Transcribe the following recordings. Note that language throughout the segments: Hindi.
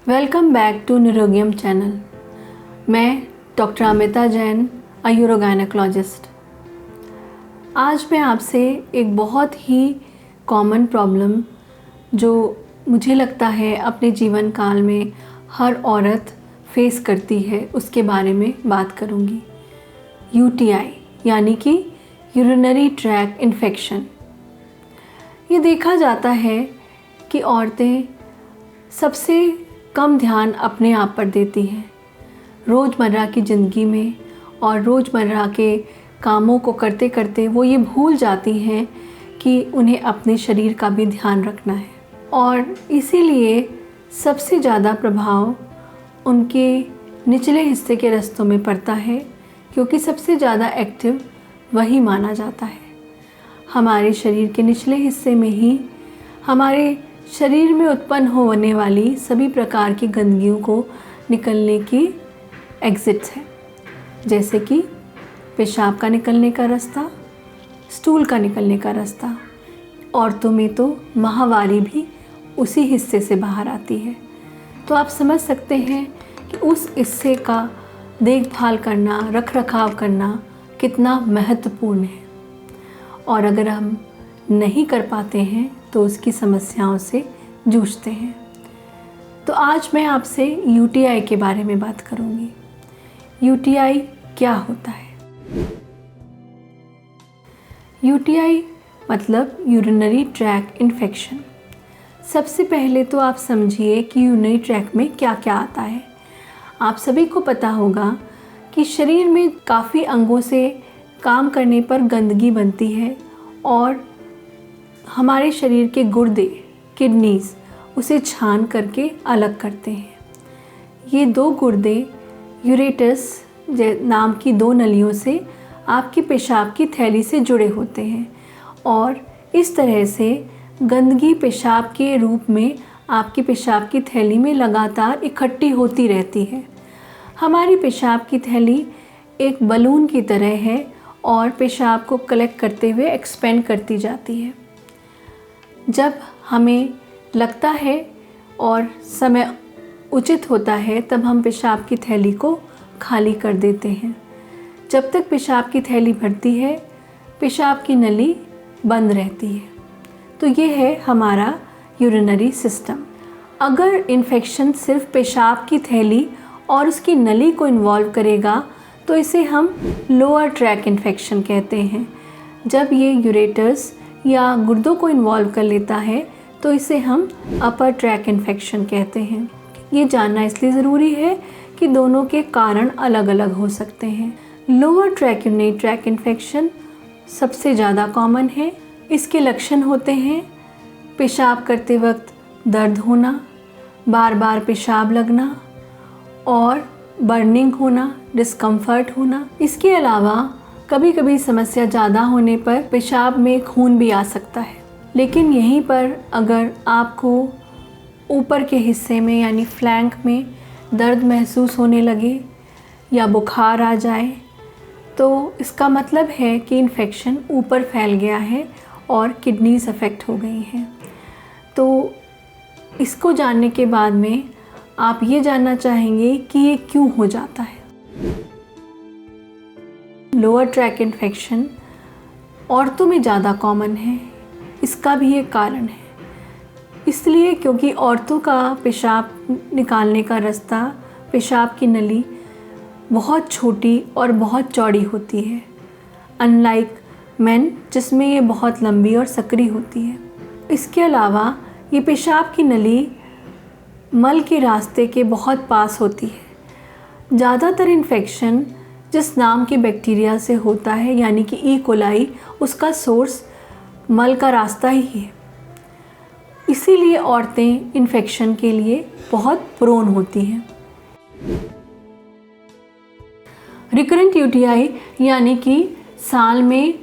Welcome back to Nirogiyam channel. मैं डॉक्टर अमिता जैन, यूरोगायनेकोलॉजिस्ट। आज मैं आपसे एक बहुत ही कॉमन प्रॉब्लम जो मुझे लगता है अपने जीवन काल में हर औरत फेस करती है उसके बारे में बात करूंगी। यूटीआई यानी कि यूरिनरी ट्रैक इन्फेक्शन। ये देखा जाता है कि औरतें सबसे कम ध्यान अपने आप पर देती हैं रोज़मर्रा की ज़िंदगी में, और रोज़मर्रा के कामों को करते करते वो ये भूल जाती हैं कि उन्हें अपने शरीर का भी ध्यान रखना है। और इसीलिए सबसे ज़्यादा प्रभाव उनके निचले हिस्से के रस्तों में पड़ता है, क्योंकि सबसे ज़्यादा एक्टिव वही माना जाता है। हमारे शरीर के निचले हिस्से में ही हमारे शरीर में उत्पन्न होने वाली सभी प्रकार की गंदगियों को निकलने की एग्जिट्स हैं, जैसे कि पेशाब का निकलने का रास्ता, स्टूल का निकलने का रास्ता। औरतों में तो माहवारी भी उसी हिस्से से बाहर आती है। तो आप समझ सकते हैं कि उस हिस्से का देखभाल करना, रख रखाव करना कितना महत्वपूर्ण है। और अगर हम नहीं कर पाते हैं तो उसकी समस्याओं से जूझते हैं। तो आज मैं आपसे यूटीआई के बारे में बात करूंगी। यूटीआई क्या होता है? यूटीआई मतलब यूरिनरी ट्रैक इन्फेक्शन। सबसे पहले तो आप समझिए कि यूरिनरी ट्रैक में क्या क्या आता है। आप सभी को पता होगा कि शरीर में काफ़ी अंगों से काम करने पर गंदगी बनती है और हमारे शरीर के गुर्दे, किडनीज़ उसे छान करके अलग करते हैं। ये दो गुर्दे यूरेटस नाम की दो नलियों से आपकी पेशाब की थैली से जुड़े होते हैं, और इस तरह से गंदगी पेशाब के रूप में आपकी पेशाब की थैली में लगातार इकट्ठी होती रहती है। हमारी पेशाब की थैली एक बलून की तरह है और पेशाब को कलेक्ट करते हुए एक्सपेंड करती जाती है। जब हमें लगता है और समय उचित होता है तब हम पेशाब की थैली को खाली कर देते हैं। जब तक पेशाब की थैली भरती है, पेशाब की नली बंद रहती है। तो ये है हमारा यूरिनरी सिस्टम। अगर इन्फेक्शन सिर्फ पेशाब की थैली और उसकी नली को इन्वॉल्व करेगा तो इसे हम लोअर ट्रैक इन्फेक्शन कहते हैं। जब ये यूरेटर्स या गुर्दों को इन्वॉल्व कर लेता है तो इसे हम अपर ट्रैक इन्फेक्शन कहते हैं। ये जानना इसलिए ज़रूरी है कि दोनों के कारण अलग अलग हो सकते हैं। Lower track urinary track infection सबसे ज़्यादा कॉमन है। इसके लक्षण होते हैं पेशाब करते वक्त दर्द होना, बार बार पेशाब लगना और बर्निंग होना, डिस्कम्फर्ट होना। इसके अलावा कभी कभी समस्या ज़्यादा होने पर पेशाब में खून भी आ सकता है। लेकिन यहीं पर अगर आपको ऊपर के हिस्से में यानी फ्लैंक में दर्द महसूस होने लगे या बुखार आ जाए तो इसका मतलब है कि इन्फेक्शन ऊपर फैल गया है और किडनीज अफेक्ट हो गई हैं। तो इसको जानने के बाद में आप ये जानना चाहेंगे कि ये क्यों हो जाता है। लोअर ट्रैक इन्फेक्शन औरतों में ज़्यादा कॉमन है। इसका भी एक कारण है, इसलिए क्योंकि औरतों का पेशाब निकालने का रास्ता, पेशाब की नली बहुत छोटी और बहुत चौड़ी होती है, अनलाइक मेन जिसमें ये बहुत लंबी और सकरी होती है। इसके अलावा ये पेशाब की नली मल के रास्ते के बहुत पास होती है। ज़्यादातर इन्फेक्शन जिस नाम की बैक्टीरिया से होता है यानी कि ई कोलाई, उसका सोर्स मल का रास्ता ही है। इसीलिए औरतें इन्फेक्शन के लिए बहुत प्रोन होती हैं। रिकरेंट यूटीआई यानी कि साल में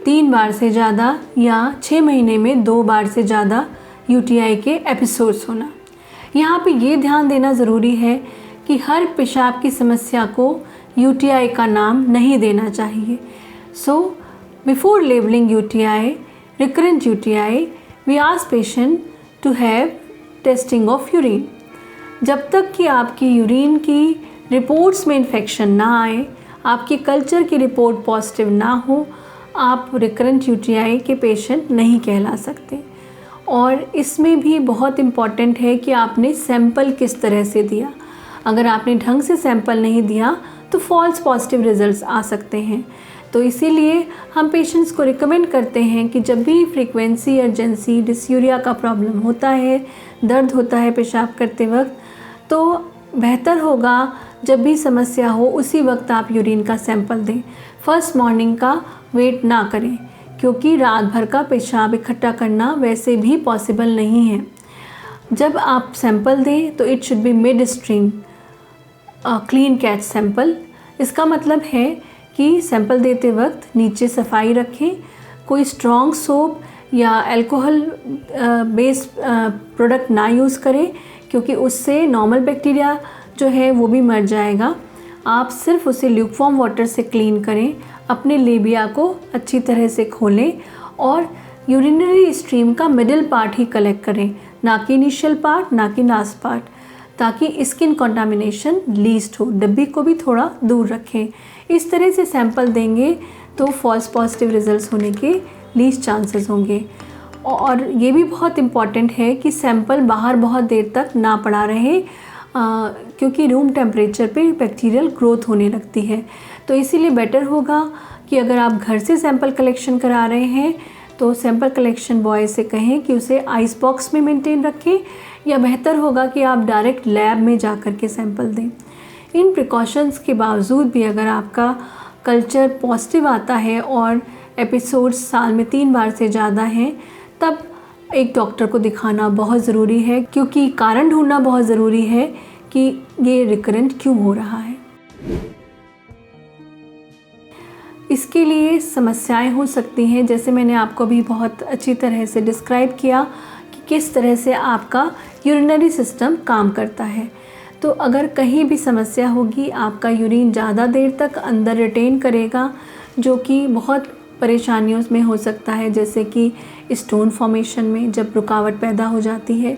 3 बार से ज़्यादा या 6 महीने में 2 बार से ज़्यादा यूटीआई के एपिसोड्स होना। यहाँ पे ये ध्यान देना ज़रूरी है कि हर पेशाब की समस्या को यूटीआई का नाम नहीं देना चाहिए। So before labelling UTI, recurrent UTI, we ask patient to have testing of urine. जब तक कि आपकी यूरिन की रिपोर्ट्स में इन्फेक्शन ना आए, आपकी कल्चर की रिपोर्ट पॉजिटिव ना हो, आप रिकरेंट यूटीआई के पेशेंट नहीं कहला सकते। और इसमें भी बहुत इम्पॉर्टेंट है कि आपने सैंपल किस तरह से दिया। अगर आपने ढंग से सैंपल नहीं दिया तो फॉल्स पॉजिटिव रिजल्ट्स आ सकते हैं। तो इसीलिए हम पेशेंट्स को रिकमेंड करते हैं कि जब भी फ्रीक्वेंसी, अर्जेंसी, डिस्यूरिया का प्रॉब्लम होता है, दर्द होता है पेशाब करते वक्त, तो बेहतर होगा जब भी समस्या हो उसी वक्त आप यूरिन का सैंपल दें। फर्स्ट मॉर्निंग का वेट ना करें, क्योंकि रात भर का पेशाब इकट्ठा करना वैसे भी पॉसिबल नहीं है। जब आप सैंपल दें तो it should be mid stream clean catch sample. इसका मतलब है कि सैंपल देते वक्त नीचे सफाई रखें, कोई स्ट्रॉन्ग सोप या अल्कोहल बेस्ड प्रोडक्ट ना यूज़ करें, क्योंकि उससे नॉर्मल बैक्टीरिया जो है वो भी मर जाएगा। आप सिर्फ उसे ल्यूकवार्म वाटर से क्लीन करें, अपने लेबिया को अच्छी तरह से खोलें और यूरिनरी स्ट्रीम का मिडिल पार्ट ही कलेक्ट करें, ना कि इनिशियल पार्ट, ना कि लास्ट पार्ट, ताकि स्किन कंटामिनेशन लीस्ट हो। डब्बी को भी थोड़ा दूर रखें। इस तरह से सैंपल देंगे तो फॉल्स पॉजिटिव रिजल्ट्स होने के लीस्ट चांसेस होंगे। और ये भी बहुत इम्पॉर्टेंट है कि सैंपल बाहर बहुत देर तक ना पड़ा रहे, क्योंकि रूम टेम्परेचर पे बैक्टीरियल ग्रोथ होने लगती है। तो इसीलिए बेटर होगा कि अगर आप घर से सैंपल कलेक्शन करा रहे हैं तो सैंपल कलेक्शन बॉय से कहें कि उसे आइस बॉक्स में मेंटेन रखें, या बेहतर होगा कि आप डायरेक्ट लैब में जा कर के सैंपल दें। इन प्रिकॉशंस के बावजूद भी अगर आपका कल्चर पॉजिटिव आता है और एपिसोड्स साल में 3 बार से ज़्यादा हैं, तब एक डॉक्टर को दिखाना बहुत ज़रूरी है, क्योंकि कारण ढूंढना बहुत ज़रूरी है कि ये रिकरेंट क्यों हो रहा है। इसके लिए समस्याएं हो सकती हैं, जैसे मैंने आपको भी बहुत अच्छी तरह से डिस्क्राइब किया कि किस तरह से आपका यूरिनरी सिस्टम काम करता है। तो अगर कहीं भी समस्या होगी, आपका यूरिन ज़्यादा देर तक अंदर रिटेन करेगा, जो कि बहुत परेशानियों में हो सकता है, जैसे कि स्टोन फॉर्मेशन में जब रुकावट पैदा हो जाती है,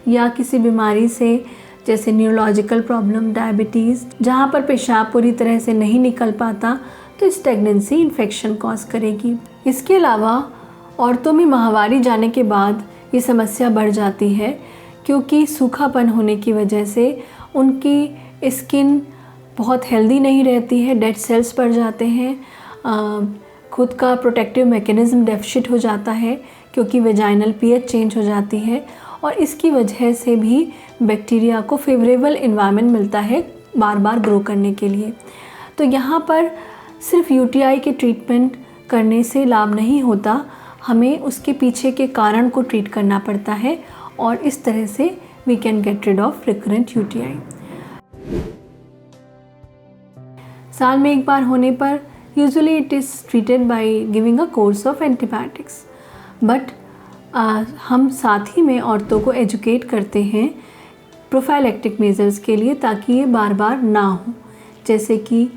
या किसी बीमारी से जैसे न्यूरोलॉजिकल प्रॉब्लम, डायबिटीज़, जहाँ पर पेशाब पूरी तरह से नहीं निकल पाता, तो स्टेगनेंसी इन्फेक्शन कॉज करेगी। इसके अलावा औरतों में माहवारी जाने के बाद ये समस्या बढ़ जाती है, क्योंकि सूखापन होने की वजह से उनकी स्किन बहुत हेल्दी नहीं रहती है, डेड सेल्स बढ़ जाते हैं, खुद का प्रोटेक्टिव मैकेनिज़्म डेफिशिट हो जाता है, क्योंकि वेजाइनल पीएच चेंज हो जाती है, और इसकी वजह से भी बैक्टीरिया को फेवरेबल एनवायरनमेंट मिलता है बार बार ग्रो करने के लिए। तो यहाँ पर सिर्फ यूटीआई के ट्रीटमेंट करने से लाभ नहीं होता, हमें उसके पीछे के कारण को ट्रीट करना पड़ता है, और इस तरह से we can get rid of recurrent UTI. साल में एक बार होने पर usually it is treated by giving a course of antibiotics, but हम साथ ही में औरतों को एजुकेट करते हैं प्रोफाइलैक्टिक मेजर्स के लिए, ताकि ये बार बार ना हो। जैसे कि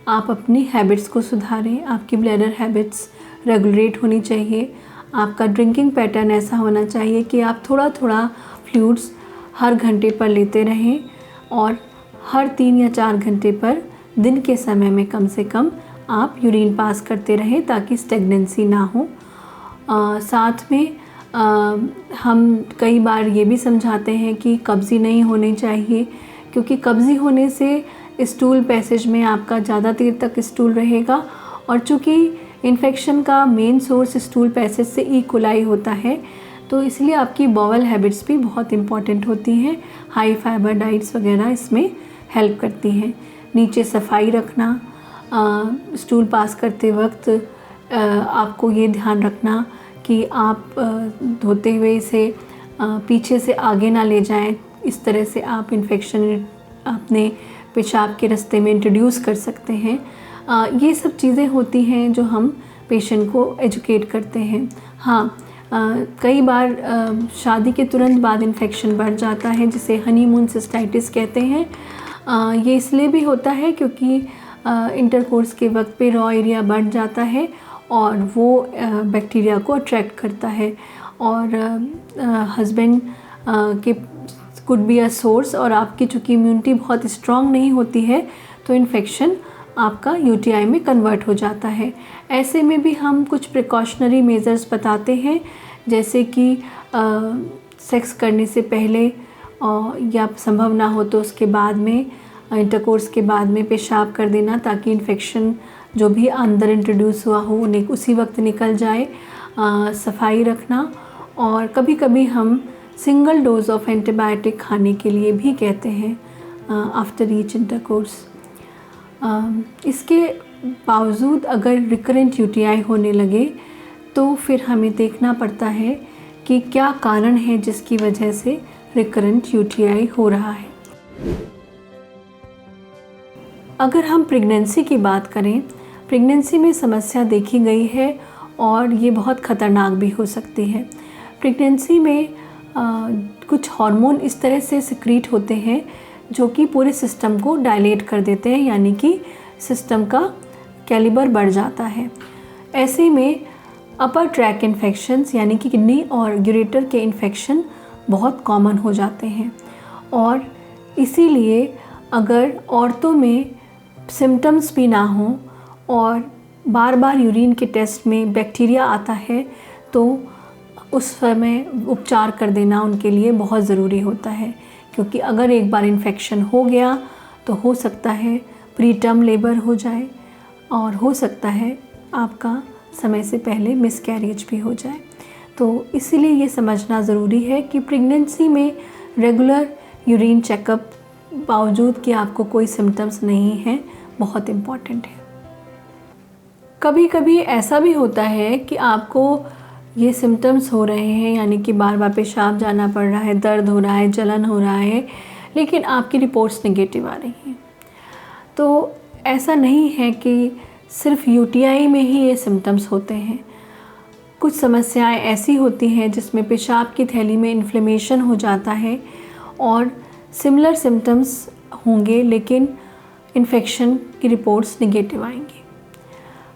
आप अपनी हैबिट्स को सुधारें, आपकी ब्लैडर हैबिट्स रेगुलेट होनी चाहिए, आपका ड्रिंकिंग पैटर्न ऐसा होना चाहिए कि आप थोड़ा थोड़ा फ्लूइड्स हर घंटे पर लेते रहें, और हर 3 या 4 घंटे पर दिन के समय में कम से कम आप यूरिन पास करते रहें, ताकि स्टेगनेंसी ना हो। साथ में हम कई बार ये भी समझाते हैं कि कब्ज़ी नहीं होनी चाहिए, क्योंकि कब्ज़ी होने से स्टूल पैसेज में आपका ज़्यादा देर तक स्टूल रहेगा, और चूँकि इन्फेक्शन का मेन सोर्स स्टूल पैसेज से ई कोलाई होता है, तो इसलिए आपकी बॉवल हैबिट्स भी बहुत इम्पॉर्टेंट होती हैं। हाई फाइबर डाइट्स वगैरह इसमें हेल्प करती हैं। नीचे सफाई रखना, स्टूल पास करते वक्त आपको ये ध्यान रखना कि आप धोते हुए इसे पीछे से आगे ना ले जाएं, इस तरह से आप इन्फेक्शन अपने पेशाब के रास्ते में इंट्रोड्यूस कर सकते हैं। ये सब चीज़ें होती हैं जो हम पेशेंट को एजुकेट करते हैं। हाँ, कई बार शादी के तुरंत बाद इन्फेक्शन बढ़ जाता है, जिसे हनीमून सिस्टाइटिस कहते हैं। ये इसलिए भी होता है क्योंकि इंटरकोर्स के वक्त पे रॉ एरिया बढ़ जाता है, और वो बैक्टीरिया को अट्रैक्ट करता है, और हस्बैंड के कुड बी अ सोर्स, और आपकी चूँकि इम्यूनिटी बहुत स्ट्रांग नहीं होती है तो इन्फेक्शन आपका यूटीआई में कन्वर्ट हो जाता है। ऐसे में भी हम कुछ प्रिकॉशनरी मेजर्स बताते हैं, जैसे कि सेक्स करने से पहले या संभव ना हो तो उसके बाद में, इंटरकोर्स के बाद में पेशाब कर देना, ताकि इन्फेक्शन जो भी अंदर इंट्रोड्यूस हुआ हो उन्हें उसी वक्त निकल जाए। सफाई रखना, और कभी कभी हम सिंगल डोज ऑफ एंटीबायोटिक खाने के लिए भी कहते हैं आफ्टर ईच इंटरकोर्स। इसके बावजूद अगर रिकरेंट यूटीआई होने लगे तो फिर हमें देखना पड़ता है कि क्या कारण है जिसकी वजह से रिकरेंट यूटीआई हो रहा है। अगर हम प्रेगनेंसी की बात करें, प्रेगनेंसी में समस्या देखी गई है और ये बहुत ख़तरनाक भी हो सकती है। प्रेगनेंसी में कुछ हार्मोन इस तरह से सिक्रीट होते हैं जो कि पूरे सिस्टम को डायलेट कर देते हैं, यानी कि सिस्टम का कैलिबर बढ़ जाता है। ऐसे में अपर ट्रैक इन्फेक्शंस यानी कि किडनी और यूरेटर के इन्फेक्शन बहुत कॉमन हो जाते हैं, और इसीलिए अगर औरतों में सिम्टम्स भी ना हो और बार बार यूरिन के टेस्ट में बैक्टीरिया आता है तो उस समय उपचार कर देना उनके लिए बहुत ज़रूरी होता है, क्योंकि अगर एक बार इन्फेक्शन हो गया तो हो सकता है प्री टर्म लेबर हो जाए, और हो सकता है आपका समय से पहले मिसकैरेज भी हो जाए। तो इसीलिए ये समझना ज़रूरी है कि प्रेगनेंसी में रेगुलर यूरिन चेकअप बावजूद कि आपको कोई सिम्टम्स नहीं है बहुत इम्पॉर्टेंट है। कभी कभी ऐसा भी होता है कि आपको ये सिम्टम्स हो रहे हैं, यानी कि बार बार पेशाब जाना पड़ रहा है, दर्द हो रहा है, जलन हो रहा है, लेकिन आपकी रिपोर्ट्स नेगेटिव आ रही हैं। तो ऐसा नहीं है कि सिर्फ यूटीआई में ही ये सिम्टम्स होते हैं। कुछ समस्याएं ऐसी होती हैं जिसमें पेशाब की थैली में इन्फ्लेमेशन हो जाता है और सिमिलर सिम्टम्स होंगे, लेकिन इन्फेक्शन की रिपोर्ट्स नेगेटिव आएंगी,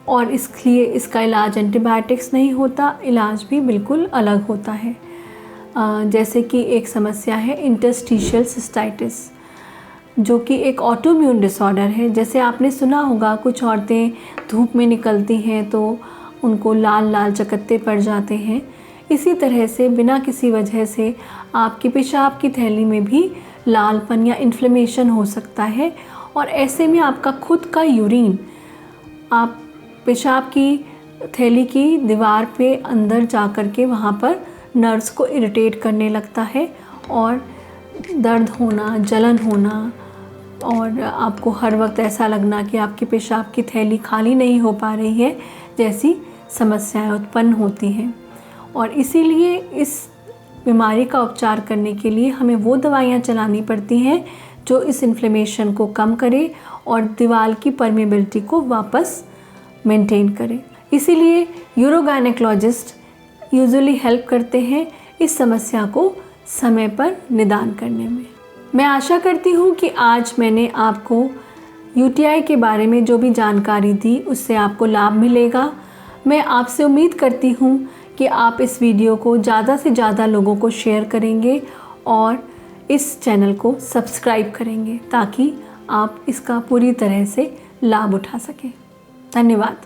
और इसलिए इसका इलाज एंटीबायोटिक्स नहीं होता, इलाज भी बिल्कुल अलग होता है। जैसे कि एक समस्या है इंटरस्टिशियल सिस्टाइटिस, जो कि एक ऑटोइम्यून डिसऑर्डर है। जैसे आपने सुना होगा कुछ औरतें धूप में निकलती हैं तो उनको लाल लाल चकत्ते पड़ जाते हैं। इसी तरह से बिना किसी वजह से आपकी पेशाब की थैली में भी लालपन या इन्फ्लेमेशन हो सकता है, और ऐसे में आपका खुद का यूरिन आप पेशाब की थैली की दीवार पे अंदर जा कर के वहाँ पर नर्व्स को इरिटेट करने लगता है, और दर्द होना, जलन होना, और आपको हर वक्त ऐसा लगना कि आपकी पेशाब की थैली खाली नहीं हो पा रही है जैसी समस्याएं उत्पन्न होती हैं। और इसीलिए इस बीमारी का उपचार करने के लिए हमें वो दवाइयाँ चलानी पड़ती हैं जो इस इन्फ्लेमेशन को कम करे और दीवार की परमेबिलिटी को वापस मेंटेन करें। इसीलिए यूरोगायनेकोलॉजिस्ट यूजुअली हेल्प करते हैं इस समस्या को समय पर निदान करने में। मैं आशा करती हूँ कि आज मैंने आपको यूटीआई के बारे में जो भी जानकारी दी उससे आपको लाभ मिलेगा। मैं आपसे उम्मीद करती हूँ कि आप इस वीडियो को ज़्यादा से ज़्यादा लोगों को शेयर करेंगे और इस चैनल को सब्सक्राइब करेंगे ताकि आप इसका पूरी तरह से लाभ उठा सकें। धन्यवाद।